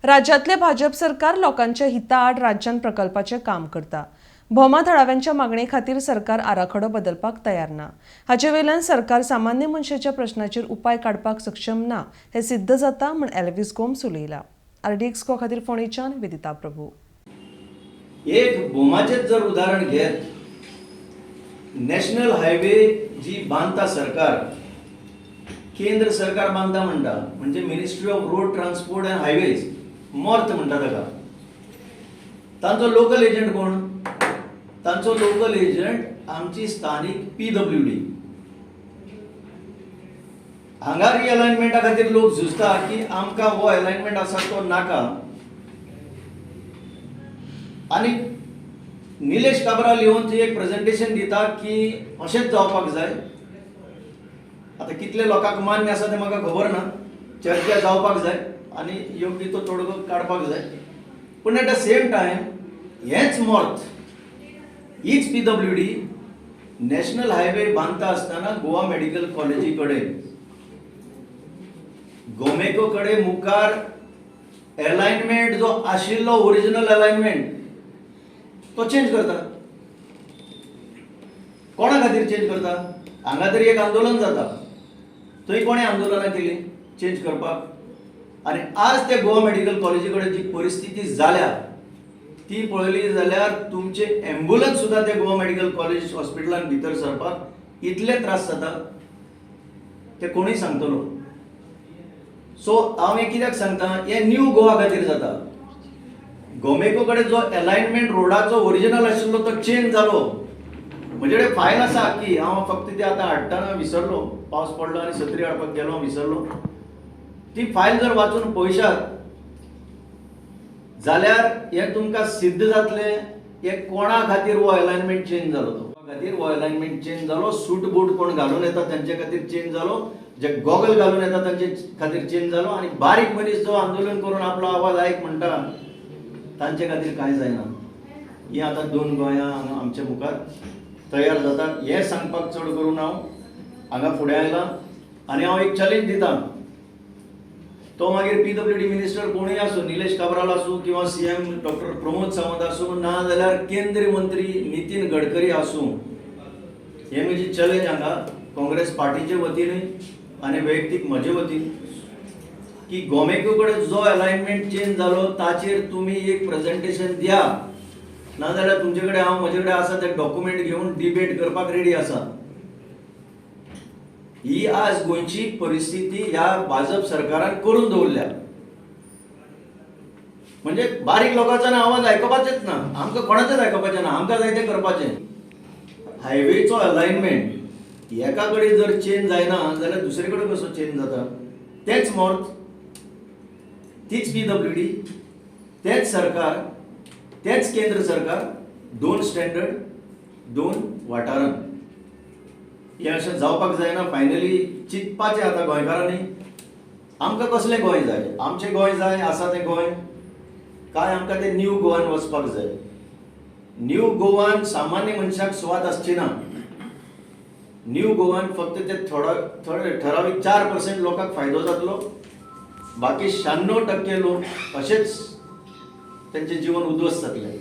राज्यातले भाजप सरकार लोकांच्या हिताआड राज्यान प्रकल्पाचे काम करता. भोमा थळाव्यांच्या मागणे खातीर सरकार आराखडो बदलपाक तयार ना. हाचे वेल्यान सरकार सामान्य मनशाच्या प्रश्नाचेर उपाय काडपाक सक्षम ना हे सिद्ध जाता म्हण एल्विस गोम्स उलयला. RDX को खातीर फोंडेच्यान वेदिता प्रभू. एक भोमाचेच जर उदाहरण घेत, नॅशनल हायवे जी बांधता सरकार, केंद्र सरकार बांधता म्हणटा, म्हणजे ministry of road transport and highways मॉर्थ म्हणटा ताका. तांचो लोकल एजंट कोण? तांचो लोकल एजंट आमची स्थानिक PWD. हांगा रिअलाइनमेंटा खातीर लोक झुजता की आमकां हो अलाइनमेंट आसा तो नाका. आणि निलेश काब्राल येवन थंय एक प्रेझेंटेशन दिता की अशेंच जावपाक जाय. आता कितले लोकांक मान्य आसा तें म्हाका खबर ना. चर्चा जावपाक जाय आणि योग्य तो तोडगो काडपाक जाय. पण एट द सेम टायम हेच मॉर्थ, हीच PWD नॅशनल हायवे बांधता असताना गोवा मेडिकल कॉलेजी कडेन, गोमेको कडे मुखार अलाइनमेंट जो आशिल्लो ओरिजिनल अलाइनमेंट तो चेंज करता. कोणा खातीर चेंज करता? हांगा तरी एक आंदोलन जाता, थंय कोणे आंदोलनां केली चेंज करपाक. आणि आज ते गोवा मेडिकल कॉलेजी कडेन जी परिस्थिती जाल्या ती पळयली जाल्यार तुमचे एम्ब्युलन्स सुद्धा ते गोवा मेडिकल कॉलेज हॉस्पिटलान भितर सरपाक इतले त्रास जाता ते कोणीय सांगतलो. सो हांव हे कित्याक सांगता, हे न्यू गोवा खातीर जाता. गोमेको कडेन जो अलाइनमेंट रोडाचो ओरिजिनल आशिल्लो तो चेंज जालो. म्हजे कडेन फायल आसा की हांव फक्त ती आतां हाडटाना विसरलो, पावस पडलो आनी सत्री हाडपाक गेलो विसरलो. ती फायल जर वाचून पळयशात जाल्यार हे तुमकां सिद्ध जातले हे कोणा खातीर हो अलाइनमेंट चेंज जालो. तो खातीर हो अलाइनमेंट चेंज जालो. सूट बूट कोण घालून येता तांचे खातीर चेंज जालो, जे गॉगल घालून येता तांचे खातीर चेंज जालो, आणि बारीक मनीस जो आंदोलन करून आपलो आवाज आयक म्हणटा तांचे खातीर कांय जायना. ही आतां दोन गोंयां आमच्या मुखार तयार जातात. हे सांगपाक चड करून हांव हांगा फुडें आयलां. आनी हांव एक चॅलेंज दितां, तो मागीर PWD मिनिस्टर कोणूय आसूं, निलेश काब्राल आसूं किंवा CM डॉक्टर प्रमोद सावंत आसूं, ना जाल्यार केंद्रीय मंत्री नितीन गडकरी आसूं. हे म्हजी चॅलेंज हांगा काँग्रेस पार्टीचे वतीनय आनी वैयक्तीक म्हजे वतीन, की गोमेको कडेन जो अलाइनमेंट चेंज जालो ताचेर तुमी एक प्रेझेंटेशन दिया. ना जाल्यार तुमचे कडेन हांव म्हजे कडेन आसा ते डॉक्युमेंट घेवन डिबेट करपाक रेडी आसा. ही आज गोंयची परिस्थिती ह्या भाजप सरकारान करून दवरल्या. म्हणजे बारीक लोकांचा आवाज आयकपाचेच ना, आमकां कोणाचेच आयकपाचें ना, आमकां जाय तें करपाचें. हायवेचो अलाइनमेंट एका कडेन जर चेंज जायना जाल्यार दुसरे कडेन कसो चेंज जाता? तेच मॉर्थ, तीच PWD, तेच सरकार, तेच केंद्र सरकार, दोन स्टँडर्ड, दोन वाठारान. हे अशें जावपाक जायना. फायनली चिंतपाचें आतां गोंयकारांनी, आमकां कसलें गोंय जाय? आमचें गोंय जाय आसा तें गोंय, काय आमकां तें न्यू गोवान वचपाक जाय? न्यू गोवान सामान्य मनशाक सुवात आसची ना. न्यू गोवान फक्त ते थोडे ठरावीक 4% लोकांक फायदो जातलो. बाकी 96% लोक अशेच त्यांचे जीवन उद्ध्वस्त जातले.